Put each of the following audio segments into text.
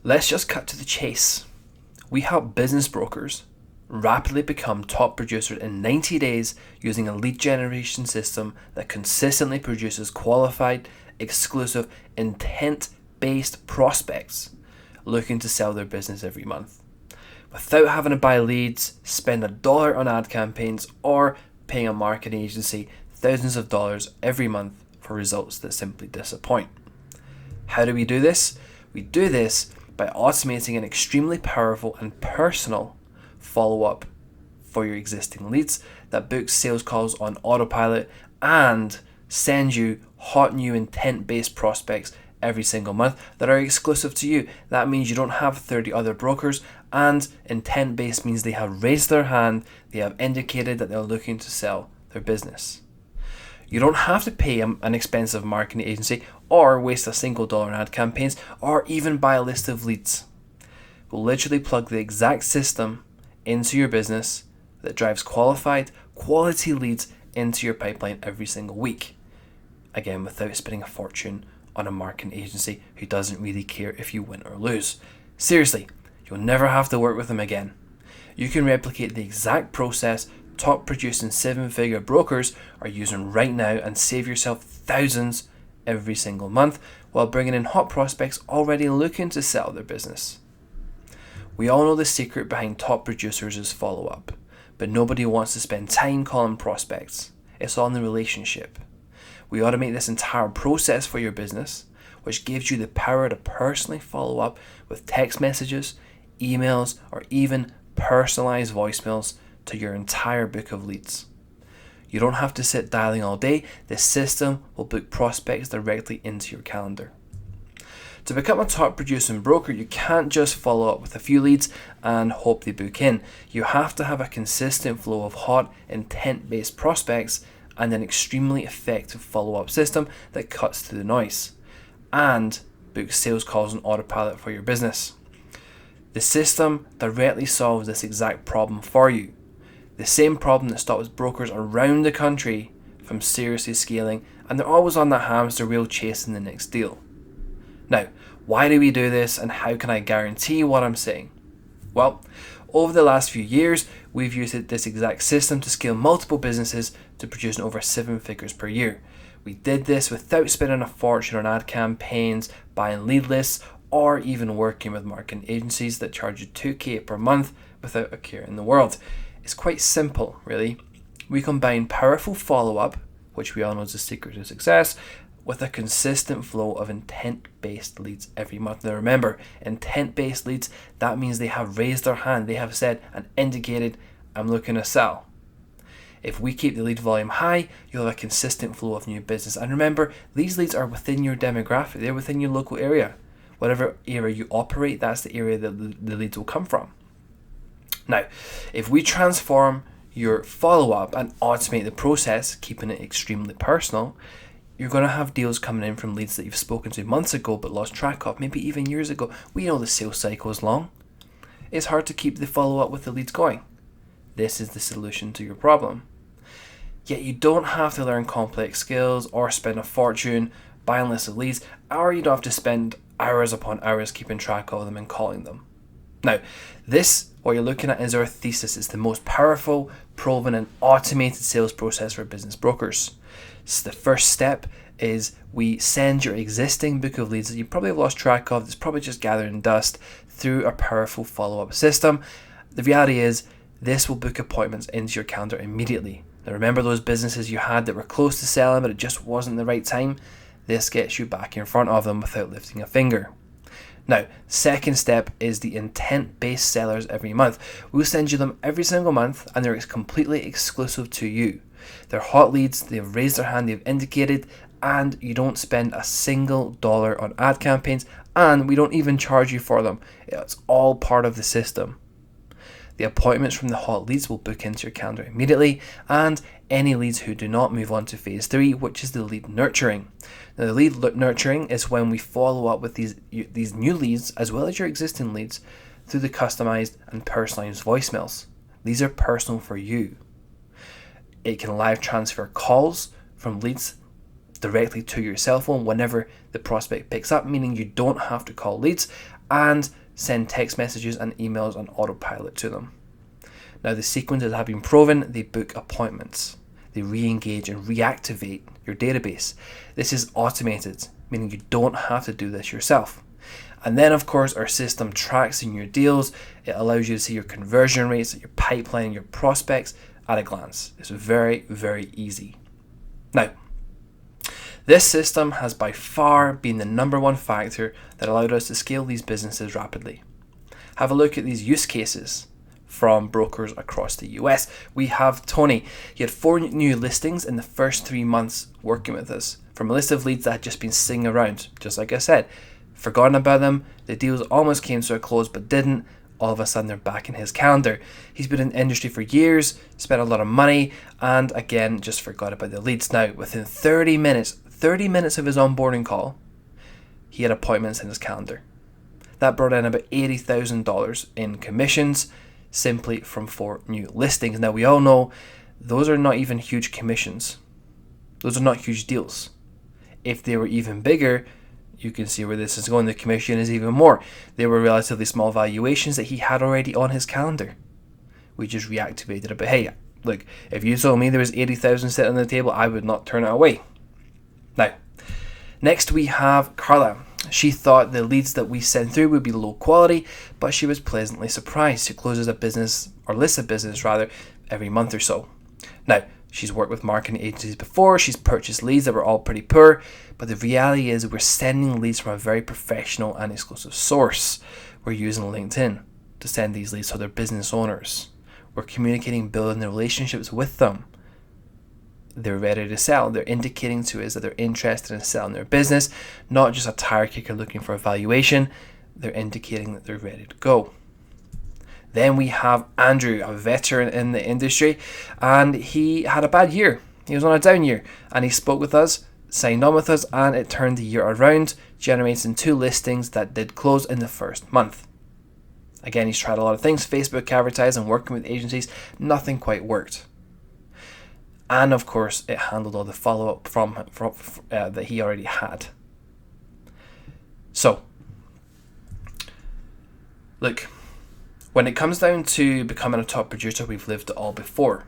Let's just cut to the chase. We help business brokers rapidly become top producers in 90 days using a lead generation system that consistently produces qualified, exclusive, intent-based prospects looking to sell their business every month, without having to buy leads, spend $1 on ad campaigns, or paying a marketing agency thousands of dollars every month for results that simply disappoint. How do we do this? We do this by automating an extremely powerful and personal follow-up for your existing leads that books sales calls on autopilot and sends you hot new intent-based prospects every single month that are exclusive to you. That means you don't have 30 other brokers, and intent-based means they have raised their hand, they have indicated that they're looking to sell their business. You don't have to pay an expensive marketing agency or waste a single dollar on ad campaigns or even buy a list of leads. We'll literally plug the exact system into your business that drives qualified, quality leads into your pipeline every single week. Again, without spending a fortune on a marketing agency who doesn't really care if you win or lose. Seriously, you'll never have to work with them again. You can replicate the exact process top producing 7-figure brokers are using right now and save yourself thousands every single month while bringing in hot prospects already looking to sell their business. We all know the secret behind top producers is follow-up, but nobody wants to spend time calling prospects. It's all in the relationship. We automate this entire process for your business, which gives you the power to personally follow up with text messages, emails, or even personalized voicemails to your entire book of leads. You don't have to sit dialing all day. The system will book prospects directly into your calendar. To become a top producing broker, you can't just follow up with a few leads and hope they book in. You have to have a consistent flow of hot, intent-based prospects and an extremely effective follow-up system that cuts through the noise and books sales calls on autopilot for your business. The system directly solves this exact problem for you. The same problem that stops brokers around the country from seriously scaling, and they're always on that hamster wheel chasing the next deal. Now, why do we do this, and how can I guarantee what I'm saying? Well, over the last few years, we've used this exact system to scale multiple businesses to producing over 7 figures per year. We did this without spending a fortune on ad campaigns, buying lead lists, or even working with marketing agencies that charge you $2,000 per month without a care in the world. It's quite simple, really. We combine powerful follow-up, which we all know is the secret to success, with a consistent flow of intent-based leads every month. Now remember, intent-based leads, that means they have raised their hand, they have said and indicated, I'm looking to sell. If we keep the lead volume high, you'll have a consistent flow of new business. And remember, these leads are within your demographic, they're within your local area. Whatever area you operate, that's the area that the leads will come from. Now, if we transform your follow-up and automate the process, keeping it extremely personal, you're going to have deals coming in from leads that you've spoken to months ago but lost track of, maybe even years ago. We know the sales cycle is long. It's hard to keep the follow-up with the leads going. This is the solution to your problem. Yet you don't have to learn complex skills or spend a fortune buying lists of leads, or you don't have to spend hours upon hours keeping track of them and calling them. Now, what you're looking at is our thesis. It's the most powerful, proven, and automated sales process for business brokers. So the first step is we send your existing book of leads that you probably have lost track of, that's probably just gathering dust, through a powerful follow-up system. The reality is, this will book appointments into your calendar immediately. Now remember those businesses you had that were close to selling but it just wasn't the right time? This gets you back in front of them without lifting a finger. Now, second step is the intent-based sellers every month. We'll send you them every single month and they're completely exclusive to you. They're hot leads, they've raised their hand, they've indicated, and you don't spend a single dollar on ad campaigns, and we don't even charge you for them. It's all part of the system. The appointments from the hot leads will book into your calendar immediately, and any leads who do not move on to phase 3, which is the lead nurturing. Now, the lead nurturing is when we follow up with these new leads as well as your existing leads through the customized and personalized voicemails. These are personal for you. It can live transfer calls from leads directly to your cell phone whenever the prospect picks up, meaning you don't have to call leads, and send text messages and emails on autopilot to them. Now, the sequences have been proven. They book appointments. They re-engage and reactivate your database. This is automated, meaning you don't have to do this yourself. And then, of course, our system tracks in your deals. It allows you to see your conversion rates, your pipeline, your prospects at a glance. It's very, very easy. Now, this system has by far been the number one factor that allowed us to scale these businesses rapidly. Have a look at these use cases from brokers across the US. We have Tony. He had 4 new listings in the first 3 months working with us from a list of leads that had just been sitting around. Just like I said, forgotten about them. The deals almost came to a close but didn't. All of a sudden they're back in his calendar. He's been in the industry for years, spent a lot of money, and again just forgot about the leads. Now, within 30 minutes of his onboarding call, he had appointments in his calendar. That brought in about $80,000 in commissions simply from 4 new listings. Now, we all know those are not even huge commissions. Those are not huge deals. If they were even bigger, you can see where this is going. The commission is even more. They were relatively small valuations that he had already on his calendar. We just reactivated it. But hey, look, if you told me there was 80,000 sitting on the table, I would not turn it away. Now, next we have Carla. She thought the leads that we sent through would be low quality, but she was pleasantly surprised. She closes a business, or lists a business rather, every month or so. Now, she's worked with marketing agencies before. She's purchased leads that were all pretty poor, but the reality is we're sending leads from a very professional and exclusive source. We're using LinkedIn to send these leads to their business owners. We're communicating, building the relationships with them. They're ready to sell. They're indicating to us that they're interested in selling their business, not just a tire kicker looking for a valuation. They're indicating that they're ready to go. Then we have Andrew, a veteran in the industry, and he had a bad year. He was on a down year, and he spoke with us, signed on with us, and it turned the year around, generating 2 listings that did close in the first month. Again, he's tried a lot of things, Facebook advertising, working with agencies, nothing quite worked. And of course, it handled all the follow-up from that he already had. So, look, when it comes down to becoming a top producer, we've lived it all before.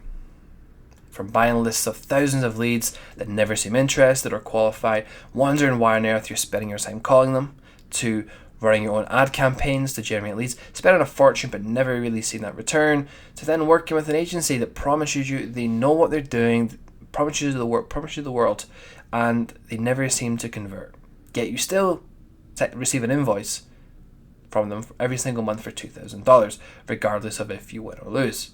From buying lists of thousands of leads that never seem interested or qualified, wondering why on earth you're spending your time calling them, to running your own ad campaigns to generate leads, spending a fortune but never really seeing that return, to then working with an agency that promises you they know what they're doing, promises you the world, and they never seem to convert. Yet you still receive an invoice from them every single month for $2,000, regardless of if you win or lose.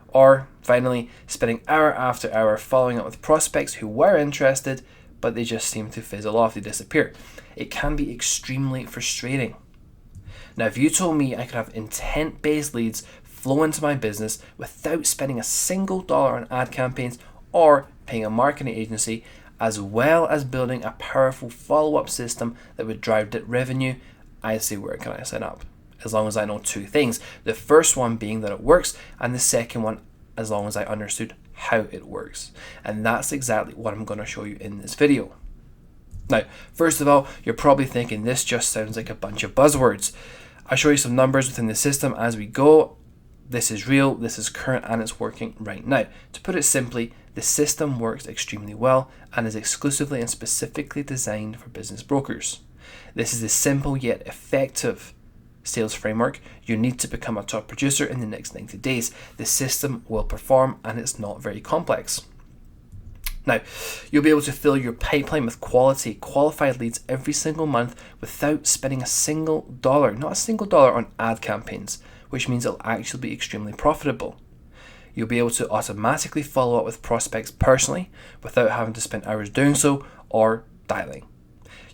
Or finally, spending hour after hour following up with prospects who were interested, but they just seem to fizzle off, they disappear. It can be extremely frustrating. Now, if you told me I could have intent-based leads flow into my business without spending a single dollar on ad campaigns or paying a marketing agency, as well as building a powerful follow-up system that would drive revenue, I'd say, where can I sign up? As long as I know 2 things. The first one being that it works, and the second one, as long as I understood how it works. And that's exactly what I'm going to show you in this video. Now, first of all, you're probably thinking this just sounds like a bunch of buzzwords. I'll show you some numbers within the system as we go. This is real, this is current, and it's working right now. To put it simply, the system works extremely well and is exclusively and specifically designed for business brokers. This is a simple yet effective sales framework you need to become a top producer in the next 90 days. The system will perform, and it's not very complex. Now, you'll be able to fill your pipeline with quality, qualified leads every single month without spending a single dollar, not a single dollar on ad campaigns, which means it'll actually be extremely profitable. You'll be able to automatically follow up with prospects personally without having to spend hours doing so or dialing.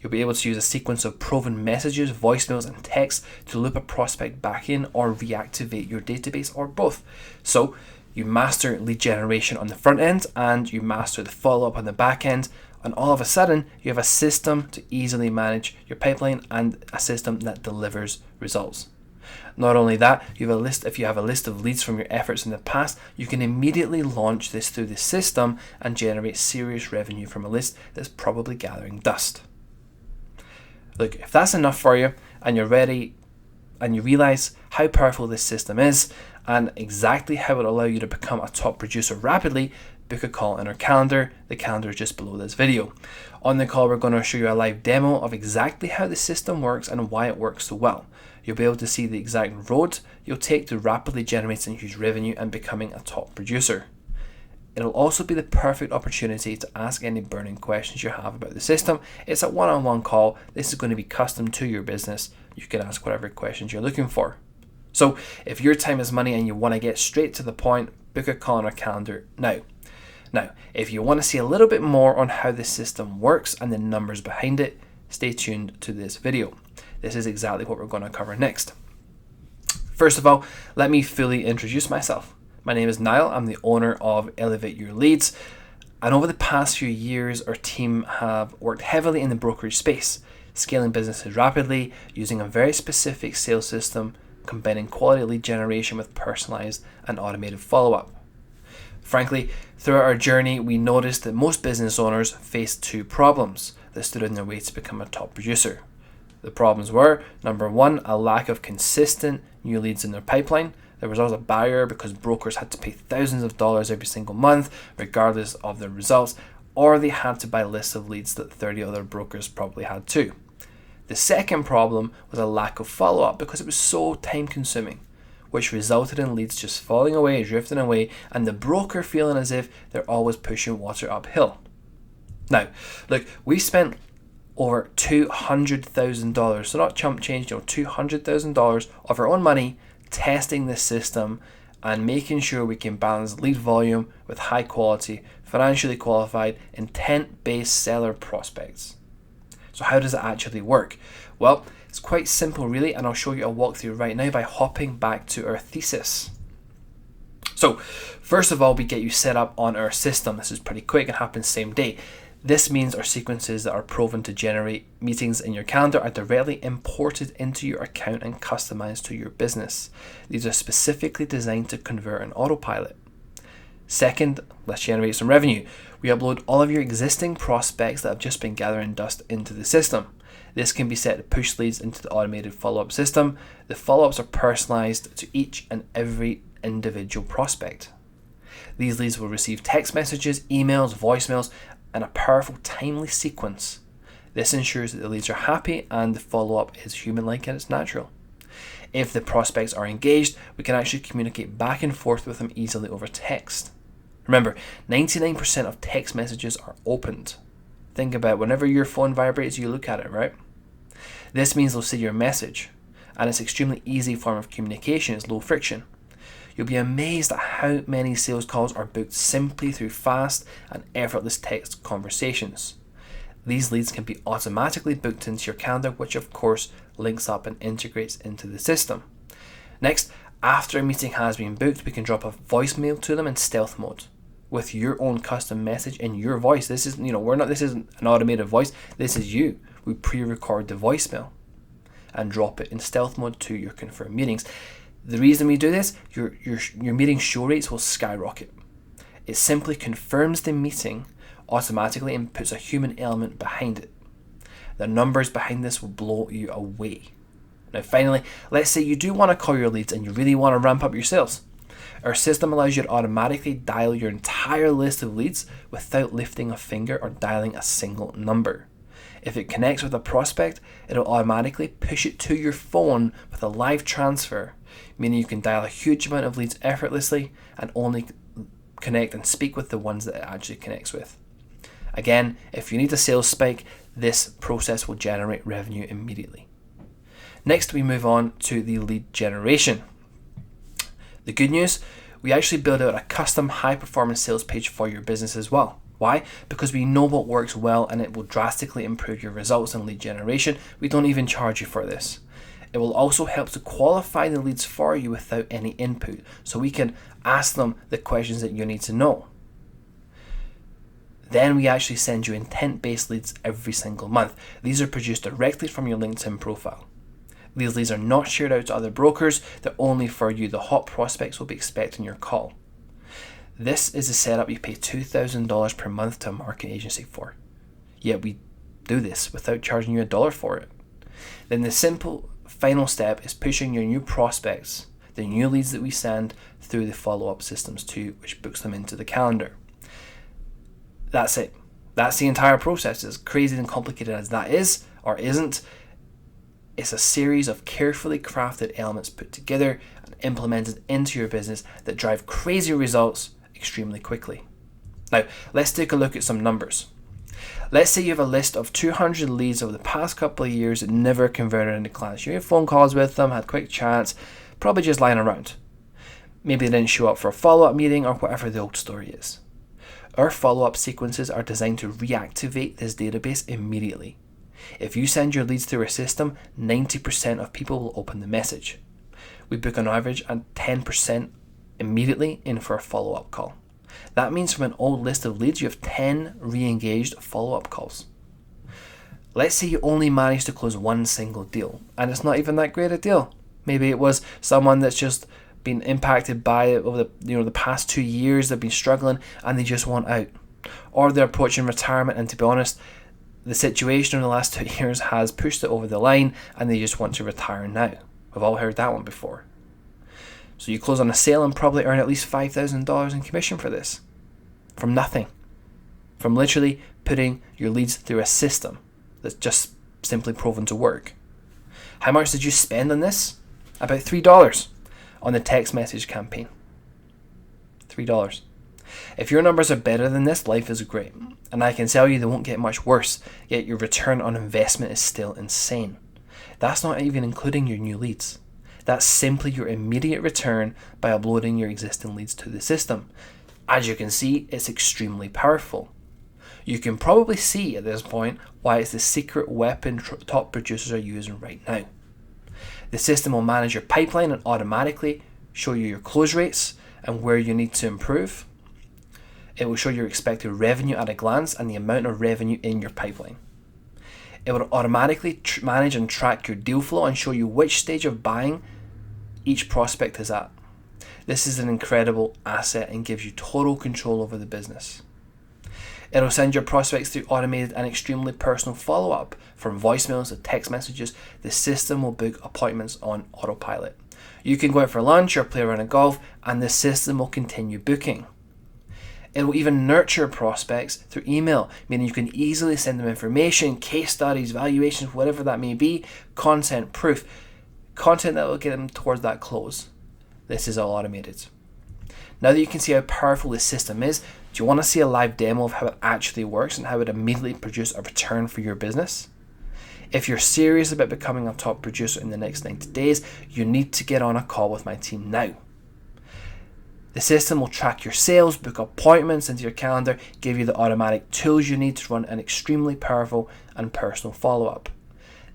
You'll be able to use a sequence of proven messages, voicemails, and texts to loop a prospect back in or reactivate your database, or both. So you master lead generation on the front end and you master the follow-up on the back end, and all of a sudden you have a system to easily manage your pipeline and a system that delivers results. Not only that, if you have a list of leads from your efforts in the past, you can immediately launch this through the system and generate serious revenue from a list that's probably gathering dust. Look, if that's enough for you and you're ready and you realize how powerful this system is and exactly how it will allow you to become a top producer rapidly, book a call in our calendar. The calendar is just below this video. On the call, we're going to show you a live demo of exactly how the system works and why it works so well. You'll be able to see the exact road you'll take to rapidly generating huge revenue and becoming a top producer. It'll also be the perfect opportunity to ask any burning questions you have about the system. It's a one-on-one call. This is going to be custom to your business. You can ask whatever questions you're looking for. So if your time is money and you want to get straight to the point, book a call on our calendar now. Now, if you want to see a little bit more on how the system works and the numbers behind it, stay tuned to this video. This is exactly what we're going to cover next. First of all, let me fully introduce myself. My name is Niall. I'm the owner of Elevate Your Leads. And over the past few years, our team have worked heavily in the brokerage space, scaling businesses rapidly using a very specific sales system, combining quality lead generation with personalized and automated follow-up. Frankly, throughout our journey, we noticed that most business owners faced two problems that stood in their way to become a top producer. The problems were, number one, a lack of consistent new leads in their pipeline. There was always a barrier because brokers had to pay thousands of dollars every single month, regardless of their results, or they had to buy lists of leads that 30 other brokers probably had too. The second problem was a lack of follow-up because it was so time-consuming, which resulted in leads just falling away, drifting away, and the broker feeling as if they're always pushing water uphill. Now, look, we spent over $200,000, so not chump change, $200,000 of our own money testing this system and making sure we can balance lead volume with high quality, financially qualified, intent-based seller prospects. So how does it actually work? Well, it's quite simple really, and I'll show you a walkthrough right now by hopping back to our thesis. So first of all, we get you set up on our system. This is pretty quick and happens same day. This means our sequences that are proven to generate meetings in your calendar are directly imported into your account and customized to your business. These are specifically designed to convert an autopilot. Second, let's generate some revenue. We upload all of your existing prospects that have just been gathering dust into the system. This can be set to push leads into the automated follow-up system. The follow-ups are personalized to each and every individual prospect. These leads will receive text messages, emails, voicemails, and a powerful timely sequence. This ensures that the leads are happy and the follow-up is human-like and it's natural. If the prospects are engaged, we can actually communicate back and forth with them easily over text. Remember, 99% of text messages are opened. Think about whenever your phone vibrates, you look at it, right? This means they'll see your message, and it's an extremely easy form of communication. It's low friction. You'll be amazed at how many sales calls are booked simply through fast and effortless text conversations. These leads can be automatically booked into your calendar, which of course links up and integrates into the system. Next, after a meeting has been booked, we can drop a voicemail to them in stealth mode with your own custom message in your voice. This is, this isn't an automated voice. This is you. We pre-record the voicemail and drop it in stealth mode to your confirmed meetings. The reason we do this, your meeting show rates will skyrocket. It simply confirms the meeting automatically and puts a human element behind it. The numbers behind this will blow you away. Now finally, let's say you do want to call your leads and you really want to ramp up your sales. Our system allows you to automatically dial your entire list of leads without lifting a finger or dialing a single number. If it connects with a prospect, it'll automatically push it to your phone with a live transfer, meaning you can dial a huge amount of leads effortlessly and only connect and speak with the ones that it actually connects with. Again, if you need a sales spike, this process will generate revenue immediately. Next, we move on to the lead generation. The good news, we actually build out a custom high-performance sales page for your business as well. Why? Because we know what works well and it will drastically improve your results in lead generation. We don't even charge you for this. It will also help to qualify the leads for you without any input, so we can ask them the questions that you need to know. Then we actually send you intent-based leads every single month. These are produced directly from your LinkedIn profile. These leads are not shared out to other brokers. They're only for you. The hot prospects will be expecting your call. This is a setup you pay $2,000 per month to a marketing agency for. Yet we do this without charging you $1 for it. Then the simple final step is pushing your new prospects, the new leads that we send, through the follow-up systems too, which books them into the calendar. That's it. That's the entire process. As crazy and complicated as that is, or isn't, it's a series of carefully crafted elements put together and implemented into your business that drive crazy results extremely quickly. Now, let's take a look at some numbers. Let's say you have a list of 200 leads over the past couple of years that never converted into clients. You had phone calls with them, had quick chats, probably just lying around. Maybe they didn't show up for a follow-up meeting or whatever the old story is. Our follow-up sequences are designed to reactivate this database immediately. If you send your leads through our system, 90% of people will open the message. We book on average at 10% immediately in for a follow-up call. That means from an old list of leads, you have 10 re-engaged follow-up calls. Let's say you only managed to close one single deal, and it's not even that great a deal. Maybe it was someone that's just been impacted by it over the past 2 years. They've been struggling and they just want out, or they're approaching retirement, and to be honest, the situation in the last 2 years has pushed it over the line and they just want to retire now. We've all heard that one before. So you close on a sale and probably earn at least $5,000 in commission for this. From nothing. From literally putting your leads through a system that's just simply proven to work. How much did you spend on this? About $3 on the text message campaign. $3. If your numbers are better than this, life is great. And I can tell you they won't get much worse, yet your return on investment is still insane. That's not even including your new leads. That's simply your immediate return by uploading your existing leads to the system. As you can see, it's extremely powerful. You can probably see at this point why it's the secret weapon top producers are using right now. The system will manage your pipeline and automatically show you your close rates and where you need to improve. It will show your expected revenue at a glance and the amount of revenue in your pipeline. It will automatically manage and track your deal flow and show you which stage of buying each prospect is at. This is an incredible asset and gives you total control over the business. It will send your prospects through automated and extremely personal follow-up. From voicemails to text messages, the system will book appointments on autopilot. You can go out for lunch or play around at golf and the system will continue booking. It will even nurture prospects through email, meaning you can easily send them information, case studies, valuations, whatever that may be, content, proof, content that will get them towards that close. This is all automated. Now that you can see how powerful this system is, do you want to see a live demo of how it actually works and how it immediately produces a return for your business? If you're serious about becoming a top producer in the next 90 days, you need to get on a call with my team now. The system will track your sales, book appointments into your calendar, give you the automatic tools you need to run an extremely powerful and personal follow-up.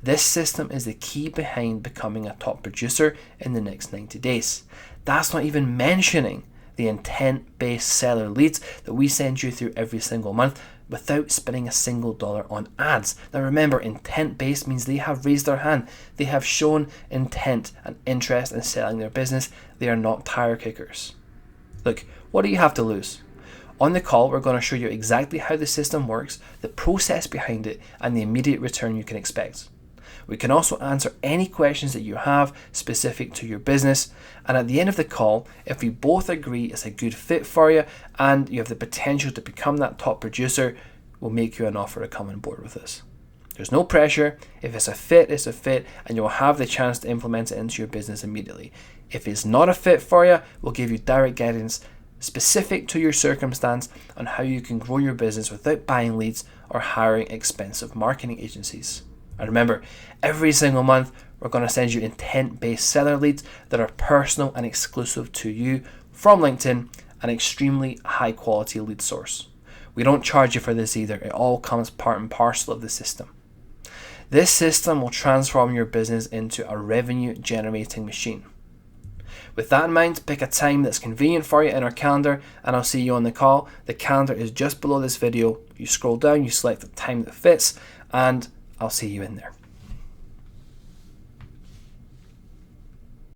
This system is the key behind becoming a top producer in the next 90 days. That's not even mentioning the intent-based seller leads that we send you through every single month without spending a single dollar on ads. Now remember, intent-based means they have raised their hand. They have shown intent and interest in selling their business. They are not tire kickers. Look, what do you have to lose? On the call, we're going to show you exactly how the system works, the process behind it, and the immediate return you can expect. We can also answer any questions that you have specific to your business. And at the end of the call, if we both agree it's a good fit for you and you have the potential to become that top producer, we'll make you an offer to come on board with us. There's no pressure. If it's a fit, it's a fit, and you'll have the chance to implement it into your business immediately. If it's not a fit for you, we'll give you direct guidance specific to your circumstance on how you can grow your business without buying leads or hiring expensive marketing agencies. And remember, every single month, we're going to send you intent-based seller leads that are personal and exclusive to you from LinkedIn, an extremely high-quality lead source. We don't charge you for this either. It all comes part and parcel of the system. This system will transform your business into a revenue-generating machine. With that in mind, pick a time that's convenient for you in our calendar and I'll see you on the call. The calendar is just below this video. You scroll down, you select the time that fits, and I'll see you in there.